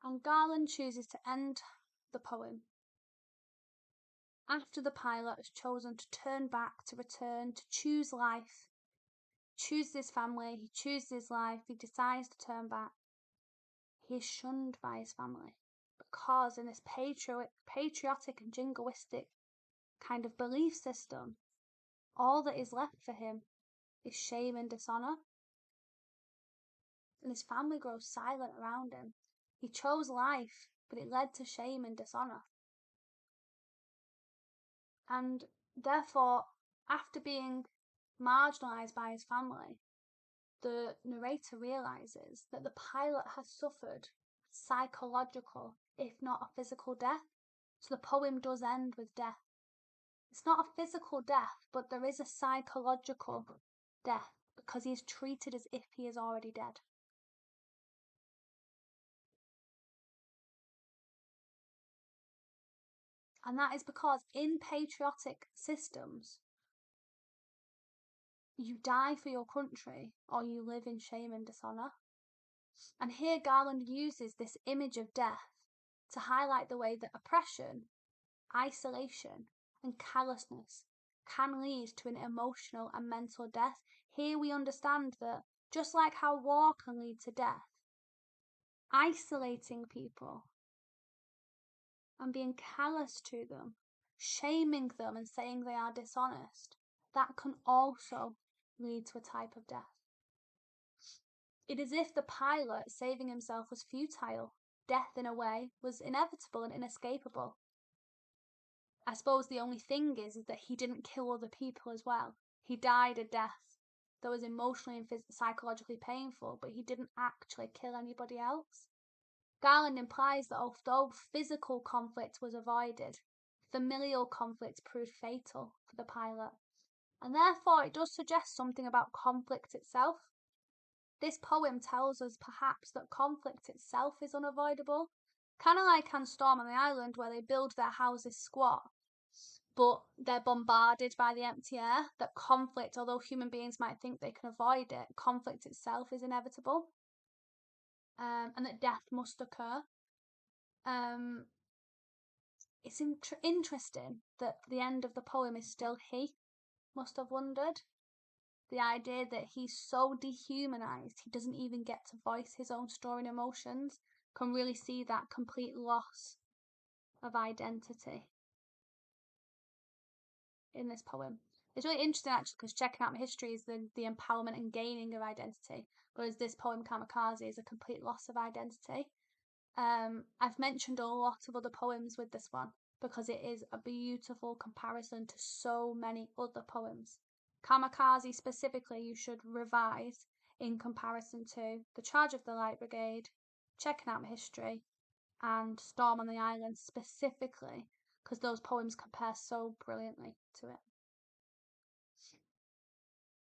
And Garland chooses to end the poem after the pilot has chosen to turn back, to return, to choose life, choose his family, he chooses his life, he decides to turn back. He is shunned by his family because in this patriotic and jingoistic kind of belief system, all that is left for him is shame and dishonour. And his family grows silent around him. He chose life, but it led to shame and dishonour. And therefore, after being marginalised by his family, the narrator realises that the pilot has suffered psychological, if not a physical death. So the poem does end with death. It's not a physical death, but there is a psychological death because he is treated as if he is already dead. And that is because in patriotic systems, you die for your country or you live in shame and dishonour. And here Garland uses this image of death to highlight the way that oppression, isolation, and callousness can lead to an emotional and mental death. Here we understand that just like how war can lead to death, isolating people and being callous to them, shaming them and saying they are dishonest, that can also lead to a type of death. It is as if the pilot saving himself was futile. Death, in a way, was inevitable and inescapable. I suppose the only thing is that he didn't kill other people as well. He died a death that was emotionally and psychologically painful, but he didn't actually kill anybody else. Garland implies that although physical conflict was avoided, familial conflict proved fatal for the pilot. And therefore it does suggest something about conflict itself. This poem tells us perhaps that conflict itself is unavoidable, kind of like on Storm on the Island where they build their houses squat, but they're bombarded by the empty air. That conflict, although human beings might think they can avoid it, conflict itself is inevitable, and that death must occur. It's interesting that the end of the poem is still he. Must have wondered. The idea that he's so dehumanized he doesn't even get to voice his own story and emotions, can really see that complete loss of identity in this poem. It's really interesting actually because checking out my history is the empowerment and gaining of identity, whereas this poem Kamikaze is a complete loss of identity. I've mentioned a lot of other poems with this one because it is a beautiful comparison to so many other poems. Kamikaze specifically you should revise in comparison to The Charge of the Light Brigade, Checking Out My History, and Storm on the Island specifically because those poems compare so brilliantly to it.